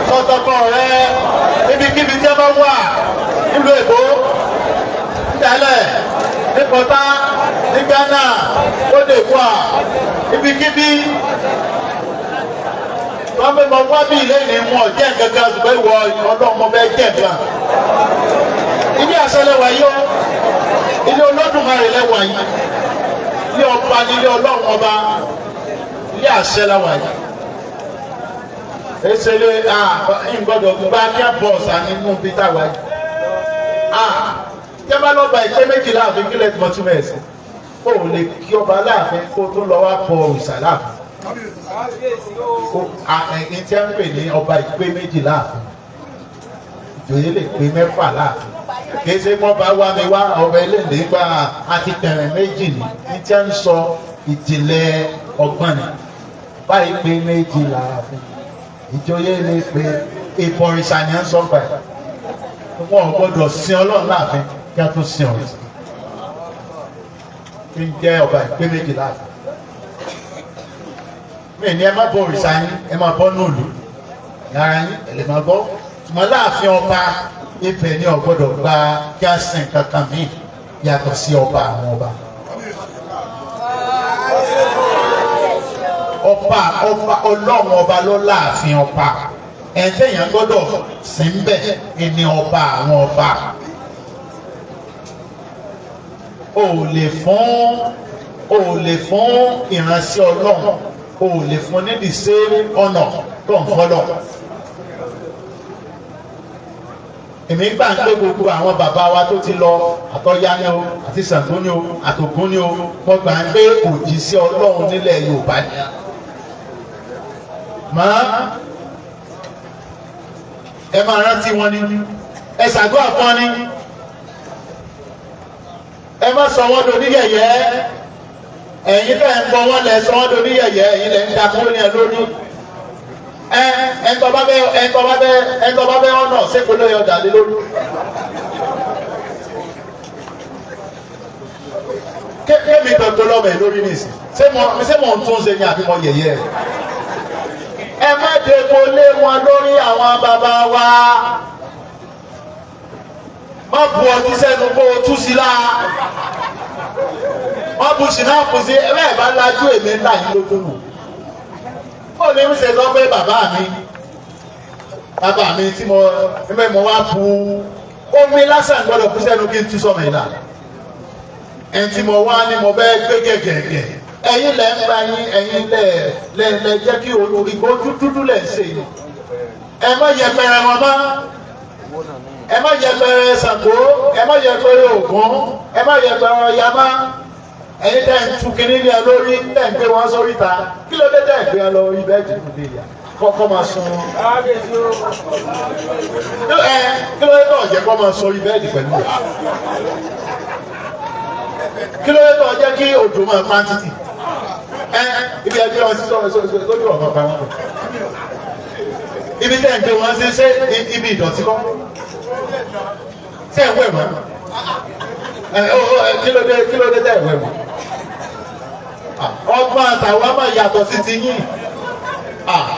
sọtọkọ rẹ ibikíbi tí a bá wà nílùú èbó nídàálẹ̀ ní Pọ́tà ní Ghana ó lè wà ibikíbi wọ́n fẹ́ mọ wá bí ilé ní mú ọ̀jẹ́ gẹ́gẹ́ ṣùgbọ́n ìwọ ọlọ́mọ bẹ́ẹ̀ jẹ́ gan. Ilé àṣẹ lẹ́wà yìí ó, ilé Olódùmarè lẹ́wà yìí, ilé ọba ní ilé Ọlọ́run ọba, ilé àṣẹ lẹ́wà yìí. Èsèlè ìgbọ́dọ̀ gbá kí á bọ̀ ọ̀sán nínú bí táwa yìí. Jẹ́ bá lọ́ba ìpé méjìlá àfin kílẹ̀ tí mo tún mẹ́ ẹ̀sìn. Ó lè kí ọba láàfin kó tó lọ wá bọ òrìṣà láàfin. Ẹ̀yin tí a ń pè ní ọba ìpé méjìlá àfin. Ìjòyè lè pé mẹ́fà láàfin. Kìí ṣe wọ́n bá wá mi wá ọba eléǹdè gba àti tẹ̀rẹ̀ méjì ní tí a ń sọ ìjìnlẹ̀ ọgbọ́n ni. Báyìí pé méjìlá àfin. Ìjòyè lè pé ìbọ̀rìṣà ni à ń sọ pa ẹ̀. Wọ́n gbọ́dọ̀ sin Ọlọ́run láàfin kí a tó sin òrìṣà. Kí n jẹ́ ọba ìpé méjìlá àfin. Mi ní ẹ má bọ òrìṣà yín, ẹ má bọ́ nóòlù. Yàrá yín, ẹ lè má bọ́. Ṣùgbọ́n láàfin ọba ibẹ̀ ni ó gbọ́dọ̀ gba kí a sin kankan míì yàtọ̀ sí ọba àwọn ọba. Ọba Ọlọ́run ọba ló láàfin ọba. Ẹ̀ńtẹ̀yàn gbọ́dọ̀ sí ń bẹ̀ ni ọba àwọn ọba. O lè fún ìránṣẹ́ Ọlọ́run, o lè fún ní the same honor tó ń fọ́lọ̀. Èmi gbà ń pé gbogbo àwọn bàbá wa tó ti lọ àtọ́yá ni o àti Ṣàngó ni o àtògún ni o mo gbà ń pé òjíṣẹ́ Ọlọ́run nílẹ̀ Yorùbá ni. Ẹ máa rántí wọn ni, ẹ ṣàdúrà fún wọn ni, ẹ má sọ wọn do níyẹ̀yẹ́, ẹ̀yin tẹ̀ ń bọ wọn lẹ̀ sọ wọn do níyẹ̀yẹ́, ẹ̀yin lẹ̀ ń da kúrò ní ẹ lórí. Ẹ̀ńtọ́ bá bẹ́ ọ̀nà ṣéko lóye ọjà lé lórí. Kémi gbogbo lọ́mọ ẹ̀ lórí nìsín, ṣé mo ń tún ṣe ní àbí mo yẹ̀yẹ́ ẹ̀? Ẹ má dèbò lé wọn lórí àwọn bàbá wa. Má bu ọtí sẹ́nu kó o tú sí la. Má bu ṣìnáàpù sí ẹ bá lajú èmi ńlá yín lójú nù. Ó ní ń ṣe sọ pé bàbá mi tí mo wá bu omi lásán gbọ́dọ̀ kú sẹ́nu kí n tú sọmọ ìlà. Ẹni tí mo wá ní mo bẹ́ gbé gẹ̀gẹ̀gẹ̀. Ẹ̀yin lẹ̀ ń gba yín, ẹ̀yin lẹ̀ jẹ́ kí ìgbó dúdú lẹ̀ ń ṣe yìí. Ẹ má yẹpẹrẹ wọn mọ́. Ẹ má yẹpẹrẹ Ṣàngó, ẹ má yẹpẹrẹ Ògún, ẹ má yẹpẹrẹ Ọya mọ́. Ẹ̀yin tẹ́ ń tu kinní ní ẹ lórí, tẹ́ ń gbé wọn sórí ta. Kí ló dé tẹ́ ń gbé ẹ lọ orí bẹ́ẹ̀dì fún mi yà? Kọ́kọ́ máa sun. Kí ló dé tó ọ̀jẹ̀ kọ́ máa sọ orí bẹ́ẹ̀dì pẹ̀lú rẹ̀? Kí ló dé tó ọ̀jẹ̀ kí òjò máa pa títì? Ibi ẹgbẹ́ wọn sí sọ̀rọ̀ lórí ọ̀gá pa wọn. Ibi tẹ́ ń gbé wọn sí ṣé ibi ìdọ̀tí kọ́? Ṣé ẹ̀ ń wẹ̀ wọ́n? Kí ló dé tẹ́ ẹ̀ wẹ̀ wọ́n? Ọgbọ́n àtàwọn máa yàtọ̀ sí ti yín.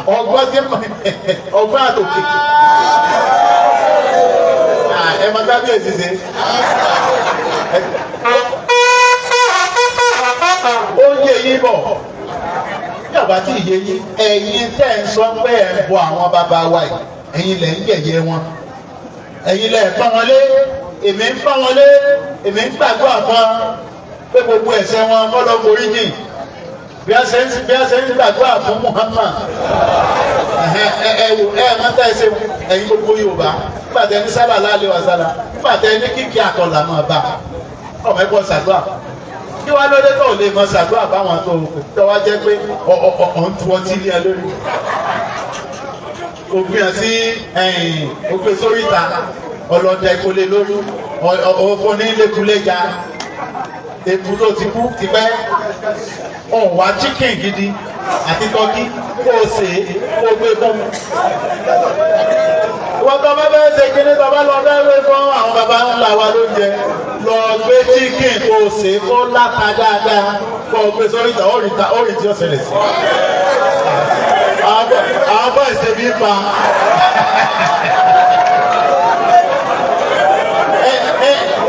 Ọgbọ́n àtòkè. Ẹ máa kábíyèsí ṣe. Ó yé yín bọ̀. Yàrá tí ìyé yín, ẹ̀yin tẹ́ ń sọ pé ẹ̀ ń bọ àwọn bàbá wa yìí, ẹ̀yin lẹ̀ ń yẹ̀yẹ́ wọn. Ẹ̀yin lẹ̀ ń pọ́n wọn lé, èmi ń pọ́n wọn lé, èmi ń gbàdúrà fún wọn pé gbogbo ẹ̀ṣẹ̀ wọn kọ́ lọ forí jìn. Bí a ṣe ń gbàdúrà fún Muhammad. Mọ́tà ẹsẹ̀ ẹ̀yin gbogbo Yorùbá, nígbà tẹ ní sábà láàlẹ́ wa sára, nígbà tẹ ní kíkí àtọ̀là máa bá ọmọ ẹ̀kọ́ ṣàdúrà. Kí wá lóde tó lè mọ ṣàdúrà báwọn tó wá jẹ́ pé ọ̀n tu ọtí ní ẹ lórí. Ògbìn àti ògbè sórí ìta, ọlọ́dẹ ìkólé lórí, òfò ní lẹ́kùlẹ́jà, èkú tó ti kú ti pẹ́. Ọ̀wá chicken gidi àti tọ́kí kó o sè é kó o gbé fún. Wọ́n tọ́ bá bẹ́ẹ̀ ṣe kíní tọ́ bá lọ bẹ́ẹ̀ fún àwọn baba ńlá wa lóúnjẹ. Lọ gbé chicken kó o sè é kó láta dáadáa kó o gbé sórí ìta ó rí tí ó ṣẹlẹ̀ sí. Àwọn bọ́ ìṣe bí pa.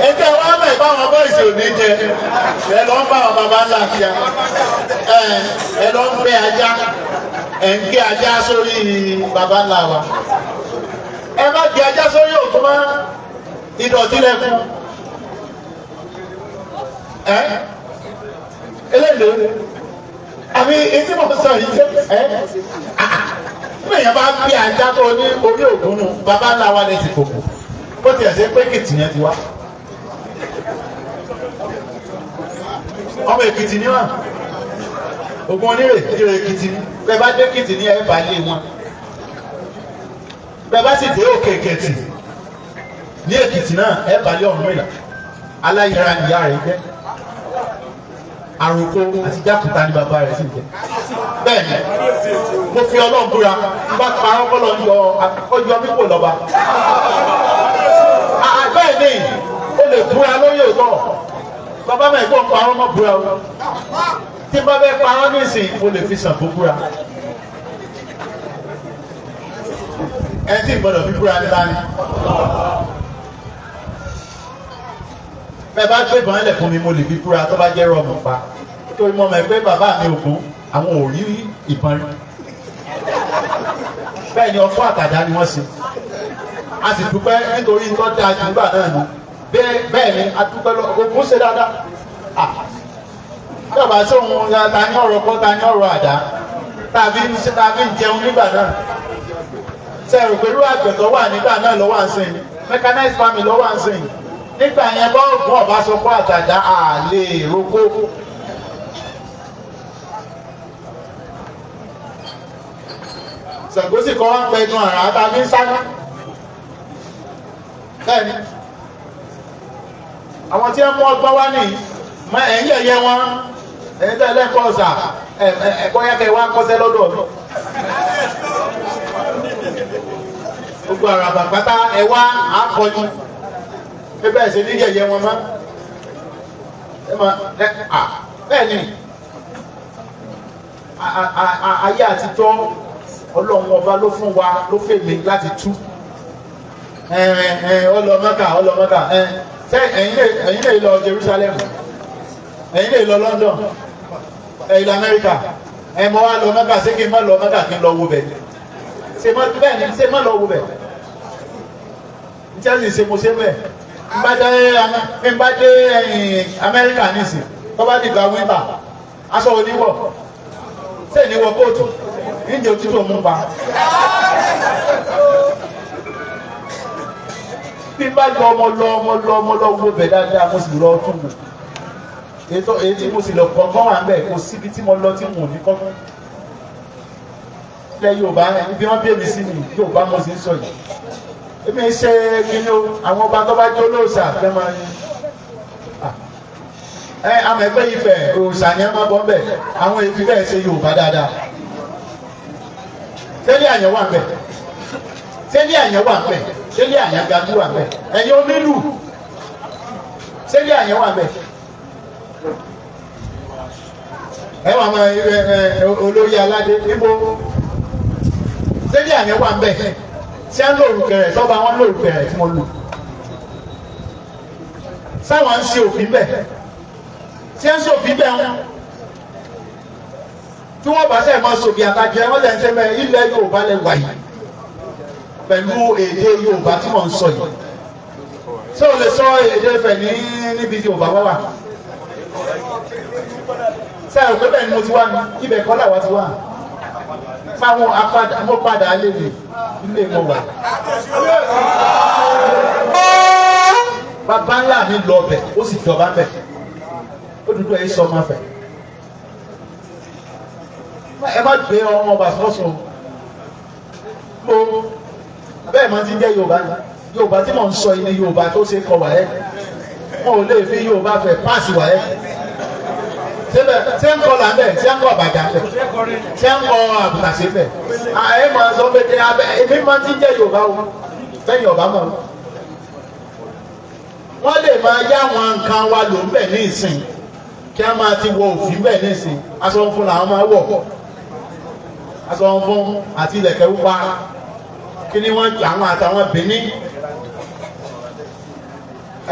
Ẹ̀jẹ̀ wa mẹ̀ báwọn bọ́ ìṣe òní jẹ. Ẹ lọ ń bá àwọn baba ńlá kíá. Ẹ lọ ń bẹ ajá. ẹ̀ ń gé ajá sórí baba ńlá wa ẹ má gé ajá sórí òkú mọ́ ìdọ̀tí lẹ́kùn eléyìí àbí etí mo sọ yìí ṣe bẹ́ẹ̀ yẹn bá gbé ajá tó ní orí òkú nù baba ńlá wa lè ti kòkò bó tiẹ̀ ṣe pé Èkìtì yẹn ti wá ọmọ Èkìtì ni wọn Ògùn onírè ìrè Èkìtì ni bẹ́ẹ̀ bá dé Èkìtì ní ẹ̀ bá lé wọn bẹ́ẹ̀ bá sì dé Òkè Èkìtì ní Èkìtì náà ẹ̀ bá lé Ọ̀rúnmìlà aláyẹra nìyá rẹ̀ jẹ́ àròkọ àti jákùtà ní bàbá rẹ̀ sì jẹ́ bẹ́ẹ̀ ni mo fi Ọlọ́run búra bá pa ọpọlọ ọjọ́ pípò lọ́ba bẹ́ẹ̀ ni ó lè búra lórí òótọ́ bàbá mi kò pa ọmọ búra o tí bá bẹ pa ọ́ nísìnyí mo lè fi Ṣàngó búra ẹni tí gbọ́dọ̀ fi búra ní báyìí bẹ́ẹ̀ bá gbé ìbọn ẹlẹ fún mi mo lè fi búra tó bá jẹ́ rọmù pa torí mo mọ̀ pé bàbá mi Ògún àwọn ò rí ìbọn rí bẹ́ẹ̀ ni ọkọ àtàdá ni wọ́n ṣe a sì dúpẹ́ nítorí tó dáa jù nígbà náà ni bẹ́ẹ̀ ni a dúpẹ́ Ògún ṣe dáadáa yọba tí òun ya ta ní ọ̀rọ̀ kọ́ ta ní ọ̀rọ̀ àdá tàbí ń jẹun nígbà náà ṣe rò pẹ̀lú àgbẹ̀tọ̀ wà nígbà náà lọ́wọ́ à ń sìn mechanized farming lọ́wọ́ à ń sìn nígbà yẹn bá Ògún ọba sọ fún àtàdá àlè roko Ṣàngó sì kọ́ wá ń pẹ́ inú àrà tàbí ń sáná bẹ́ẹ̀ni àwọn tí wọ́n mú ọgbọ́n wá nìyí ẹ̀yìn ẹ̀yẹ wọn ẹ̀yìn tẹ́lẹ̀ ń kọ́ ọ̀sà ẹ̀kọ́ yẹ kẹ́ wá kọ́sẹ́ lọ́dọ̀ mi gbogbo àràbà pátá ẹ wá akọni ebe ẹ̀sẹ̀ ní yẹ̀yẹ wọn mọ́ bẹ́ẹ̀ ni ayé àtijọ́ Ọlọ́run ọba ló fún wa ló fèmí láti tú ọlọ́mọ́kà ṣé ẹ̀yin lè lọ Jerusalem ẹ̀yin lè lọ London ẹ̀yin lọ America mọ́ wá lọ Mẹ́kà ṣé kí n má lọ Mẹ́kà kí n lọ wo bẹ̀ bẹ́ẹ̀ ni ṣé má lọ wo bẹ̀ n tí a sì ṣe mo ṣe bẹ́ẹ̀ n bá dé America nísìn tó bá dìgbà winter aṣọ oníwọ̀ ṣé ìníwọ̀ kóòtù níjẹ́ òtútù mú pa bí n bá lọ ọmọ lọ wo bẹ̀ dáadáa mo sì lọ tún wò èyí tí mo sì lọ kọ́gbọ́n wà ń bẹ̀ kò síbi tí mo lọ tí mo ní kọ́gbọ́n ilẹ̀ Yorùbá ibi wọ́n bí èmi sí ni Yorùbá mo sì ń sọ yìí èmi ń ṣe kíni o àwọn ọba tó bá jẹ́ olóòṣà fẹ́ máa ní àmọ́ ẹgbẹ́ Ifẹ̀ òòṣà yẹn máa bọ́ ń bẹ̀ àwọn èyí bẹ́ẹ̀ ṣe Yorùbá dáadáa tẹ́lẹ̀ àyàn wà ń bẹ̀ tẹ́lẹ̀ àyàn wà ń bẹ̀ tẹ́lẹ̀ àyàn gàdú wà ń bẹ̀ ẹ̀yin onílù tẹ́lẹ̀ àyàn wà ń bẹ̀ ẹ wà máa olórí aládé níbo tẹ́lẹ̀ àyàn wà ń bẹ̀ tí a ń lòrùn kẹrẹ tọ́ba wọn lòrùn kẹrẹ tí mo lù sáwọn ń ṣe òfin bẹ̀ tí a ń ṣe òfin bẹ̀ wọn tí wọ́n bá sẹ́ẹ̀ máa sòbí àtàjẹ wọ́n lè ń sẹ́mẹ̀ ilẹ̀ Yorùbá lè wà yìí pẹ̀lú èdè Yorùbá tí wọ́n ń sọ yìí ṣé o lè sọ èdè Ifẹ̀ níbi tí Yorùbá wà wà sẹ́ẹ̀ òpé bẹ́ẹ̀ ni mo ti wá ní ibẹ̀ kọ́ làwa ti wà fáwọn mo padà lè lè ilé mo wà. Bàbá ńlá mi lọ bẹ̀ ó sì jọba bẹ̀ ó dúdú ẹ̀ sọ ọmọ fẹ̀. Ẹ má gbé ọmọ ọba sọ́sọ́ mo bẹ́ẹ̀ máa ti jẹ́ Yorùbá ni Yorùbá tí mò ń sọ ilé Yorùbá tó ṣe kọ wà ẹ́ wọn ò lè fi Yorùbá fẹ́ páàsì wà ẹ́ ṣé ń kọ làbẹ́ ṣé ń kọ bàjá bẹ́ ṣé ń kọ àbùtàṣe bẹ́ ẹ máa sọ pé èmi máa ti jẹ́ Yorùbá o fẹ́yìn Yorùbá mọ̀ wọ́n lè máa yá àwọn nǹkan wa lò ń bẹ̀ ní ìsìn kí a máa ti wọ òfin bẹ̀ ní ìsìn aṣọ funfun làwọn máa wọ̀ aṣọ funfun àti ilẹ̀kẹ̀ wúpa kí ni wọ́n àwọn àtàwọn Benin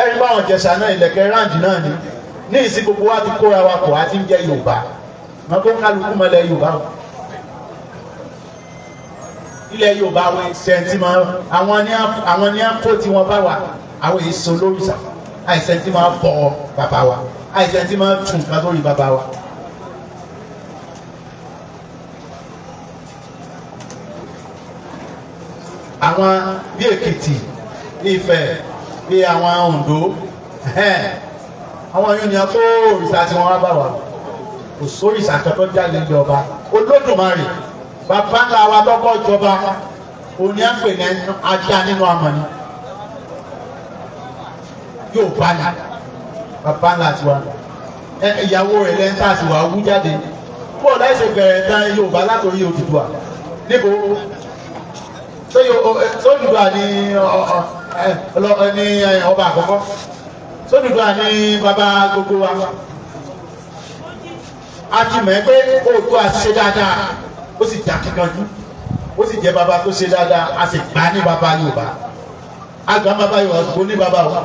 ẹ̀rí báwọn Jẹ̀ṣà náà ilẹ̀kẹ̀ ráǹdì náà ni ní ìsìn gbogbo wa ti kóra wa pọ̀ àti ń jẹ́ Yorùbá wọn kó kálukú mọ́lẹ̀ Yorùbá o ilẹ̀ Yorùbá àwọn ìṣẹ́ntì àwọn ní àpò tí wọ́n bá wà àwọn èso lórìṣà àìṣẹ́ntì máa bọ bàbá wa àìṣẹ́ntì máa tún nǹkan lórí bàbá wa. àwọn bí Èkìtì bí Ifẹ̀ bí àwọn Oǹdó àwọn yóò ní àpò òrìṣà tí wọ́n wá bá wà kò sórìṣà kan tó jáde ìjọba Olódùmarè bàbá ńlá wa lọ́kọ́ ìjọba òní à ń pè ní ajá nínú amọ̀ni yóò bá ní bàbá ńlá tiwa ìyàwó rẹ̀ lẹ́ńtà sì wà wú jáde bó o láìsè bẹ̀rẹ̀ tán Yorùbá látòrí Odùduwà níbo sódùduwà ní ọba àkọ́kọ́ sódùduwà ní bàbá gbogbo wa a ti mọ̀ pé Oòduà ṣe dáadáa ó sì jà kíkanjú ó sì jẹ́ bàbá tó ṣe dáadáa a sì gbà ní bàbá Yorùbá àgbà bàbá Yorùbá kò ní bàbá wa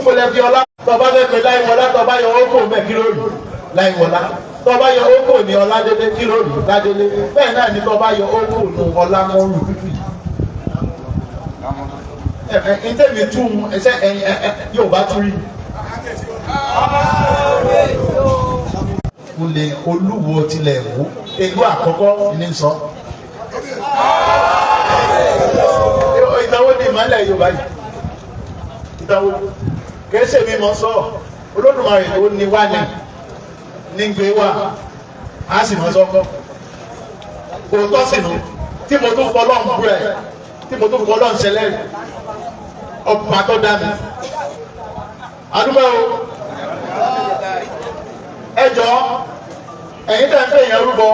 mo lè fi ọlá tọba fẹ́ pé Láìwọlá tọba yọ ókò mẹ́ kí lórí Láìwọlá tọba yọ ókò ní Ọládélé kí lórí Ládélé bẹ́ẹ̀ náà ni tọba yọ ókò ní Ọlámọ́rù tútù ìtẹ̀mí tún ẹsẹ̀ Yorùbá tún rí. mo lè Olúwo tilẹ̀ wò ìlú àkọ́kọ́ ní sọ. ìtàwó ni ìmọ̀lẹ̀ Yorùbá yìí ìtàwó kẹsẹ̀ mi mọ̀ sọ Olódùmarè tó ní wá ní gbé wá a sì mọ̀ sọ́kọ́ òótọ́ sì nù tí mo tún fọlọ́ ń bú ẹ̀ tí mo tún fọlọ́ ń ṣẹlẹ̀ ọ̀pá tó dá mi adúgbò ẹjọ́ ẹ̀yin tẹ́ ń fẹ́ yẹn rúbọ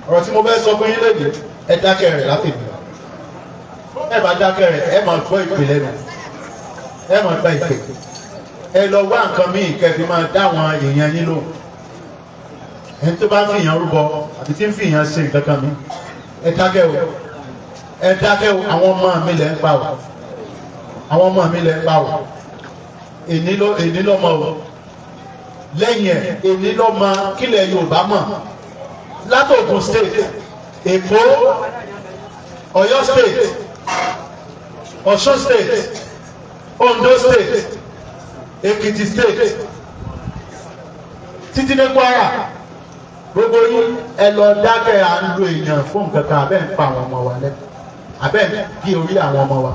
ọ̀rọ̀ tí mo fẹ́ sọ fún yín léde ẹ dákẹ́ rẹ̀ látẹ̀mí ẹ bá dákẹ́ rẹ̀ ẹ máa gbọ́ ìpè lẹ́nu ẹ máa gba ìpè ẹ lọ wá nǹkan míì kẹfì máa dá àwọn èèyàn yín lò ẹni tó bá ń fi yàn rúbọ àti tí ń fi yàn ṣe nǹkan kan mi ẹ dákẹ́ o ẹ dákẹ́ o àwọn ọmọ mi lẹ́ ń pa o àwọn ọmọ mi lẹ́ ń pa o èní lọ́mọ o lẹ́yìn ẹ̀ èní lọ́mọ kílẹ̀ Yorùbá mọ̀ látòkun state Èkó Ọ̀yọ́ state Ọ̀ṣun state Ondo state Èkìtì state títí dé Kwara gbogbo yín ẹ lọ dákẹ́ à ń lo èèyàn fún nǹkan kan abẹ́ ń pa àwọn ọmọ wa lẹ́nu abẹ́ ń gé orí àwọn ọmọ wa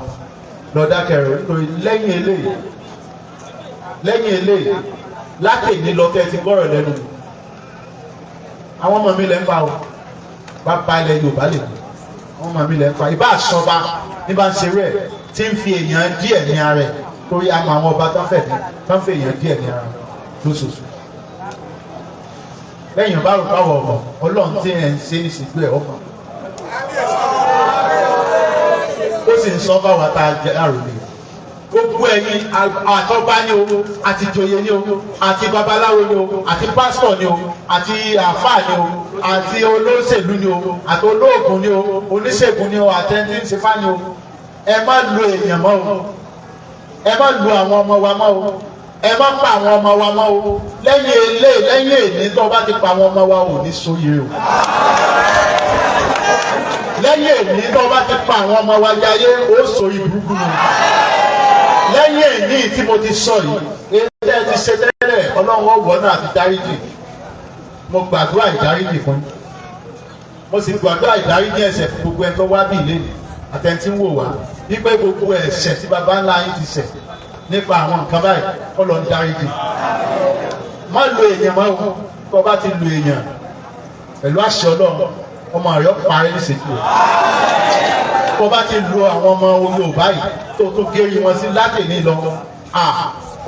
lọ dákẹ́ rẹ̀ nítorí lẹ́yìn eléyìí látẹ̀ní lọ kẹ́ ti gbọ́rọ̀ lẹ́nu àwọn ọmọ mi lẹ́ ń pa o bàbá ilẹ̀ Yorùbá lè kú àwọn ọmọ mi lẹ́ ń pa ìbá àṣọba ní bá ń ṣe rẹ̀ tí ń fi èèyàn díẹ̀ ní ara rẹ̀ torí àmọ́ àwọn ọba tó ń fẹ̀ èèyàn díẹ̀ ní ara rẹ̀ lóṣooṣù lẹ́yìn bá rò káwọ̀ ọ̀mọ̀ Ọlọ́run tí ẹ̀ ń ṣe ní ṣìgbé ẹ̀ ọkàn ó sì ń sọ báwa tá a jẹ àròlé gbogbo ẹ̀yin àtọ́ba ní o àti ìjòyè ní o àti babaláwo ní o àti pásítọ̀ ní o àti àfáà ní o àti olóṣèlú ní o àti olóògùn ní o oníṣègùn ní o àtẹni ṣẹfà ní o ẹ má lo èèyàn mọ́ o ẹ má lo àwọn ọmọ wa mọ́ o ẹ má pa àwọn ọmọ wa mọ́ o lẹ́yìn èní tó bá ti pa àwọn ọmọ wa ò ní sóyè o lẹ́yìn èní tó bá ti pa àwọn ọmọ wa jayé ó sóyè burúkú ni lẹ́yìn èní tí mo ti sọ yìí èyí ẹ ti ṣe tẹ́lẹ̀ Ọlọ́run ọ̀wọ́ náà ti dáríjì mo gbàdúrà ìdáríjì fún yín mo sì gbàdúrà ìdáríjì ẹ̀ṣẹ̀ fún gbogbo ẹni tó wá bí ìlérí àtẹ̀ntì ń wò wá wípé gbogbo ẹ̀ṣẹ̀ tí baba ńlá yín ti ṣẹ̀ nípa àwọn nǹkan báyìí Ọlọ́run dáríjì má lo èèyàn mọ́ o tó bá ti lo èèyàn pẹ̀lú àṣẹ Ọlọ́run ọmọ rẹ̀ parí ní ìṣèjú tó bá ti lo àwọn ọmọ Yorùbá yìí tó gérí wọn sí látẹ̀ní lọ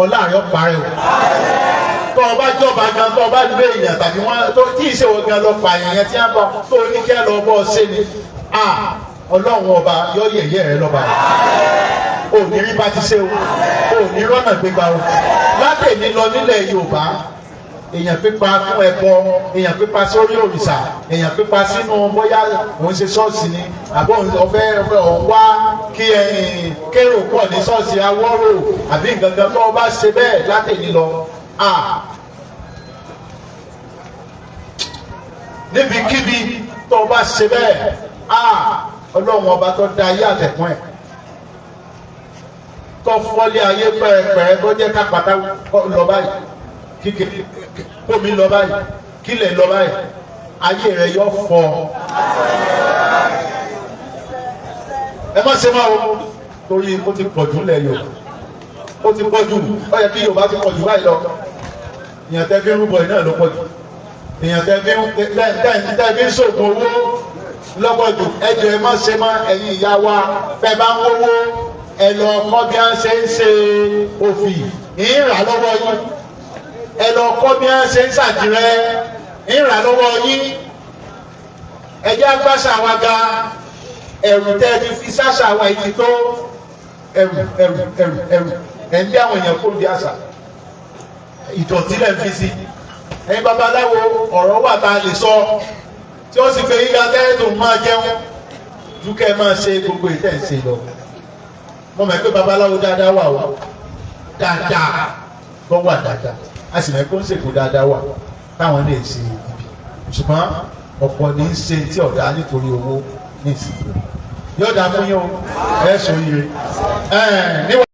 ọlá rẹ̀ parí o tó o bá jọba gan tó o bá lé èèyàn tàbí wọn tó tí ì ṣe wọn gan lọ pa èèyàn tí wọn bọ tó o ní kẹ́ lọ bọ́ ṣe ni Ọlọ́run ọba yọ yẹ̀yẹ́ rẹ lọ́ba rẹ̀ ò ní rí bá ti ṣe o ò ní rọ́nà gbégbá o látẹ̀ní lọ nílẹ̀ Yorùbá èèyàn pípa fún ẹbọ èèyàn pípa sórí òrìṣà èèyàn pípa sínú bóyá òun ṣe ṣọ́ọ̀ṣì ni àbọ̀ ọ̀fẹ́ òun wá kí kérò pọ̀ ní ṣọ́ọ̀ṣì awọ́rò àbí nǹkan kan tó o bá ṣe bẹ́ẹ̀ látẹ̀ní lọ níbikíbi tó o bá ṣe bẹ́ẹ̀ ọlọ́run ọba tó dá ayé àtẹ̀kùn ẹ̀ tó fọ́lé ayé pẹ́ẹ́pẹ́ẹ́ tó jẹ́ ká pátá lọ báyìí kíkẹ́ kómi lọ báyìí kílẹ̀ lọ báyìí ayé rẹ̀ yọ fọ́ ẹ má ṣe máa wo torí ó ti pọ̀jù lẹ̀ yòó ó ti pọ̀jù ó yẹ kí Yorùbá ti pọ̀jù báyìí lọ èèyàn tẹ́ fi ń rúbọ iná ló pọ̀jù èèyàn tẹ́ fi ń ṣògùn owó lọ́pọ̀jù ẹjọ́ ẹ má ṣe má ẹ̀yin ìyá wa bẹ́ẹ̀ bá ń wówó ẹ lọ kọ́ bí wọ́n ṣe ń ṣe òfì ìrà lọ́wọ́ yín ẹ lọ kọ́ bí wọ́n ṣe ń ṣàdìrẹ́ ìrà lọ́wọ́ yín ẹ jẹ́ àgbàṣà wa ga ẹ̀rù tẹ́ ti fi ṣàṣà wa ìtì tó ẹ̀rù ẹ̀ ń bí àwọn èèyàn kó di àṣà ìdọ̀tí lẹ́ ń fi sí ẹ̀yin babaláwo ọ̀rọ̀ wà tá a lè sọ tí ó sì pé yíga tẹ́lẹ̀tò máa jẹun ju kẹ́ ẹ máa ṣe gbogbo ìtẹ̀ ń ṣe lọ mo mọ̀ pé babaláwo dáadáa wà wá dáadáa gbọ́ wà dáadáa a sì mọ̀ pé ó ń ṣèkó dáadáa wà táwọn lè ṣe ibi ṣùgbọ́n ọ̀pọ̀ ní í ṣe tí ọ̀dà nítorí owó ní ìsìnkú yóò dá fún yín o ẹ̀ sọ ire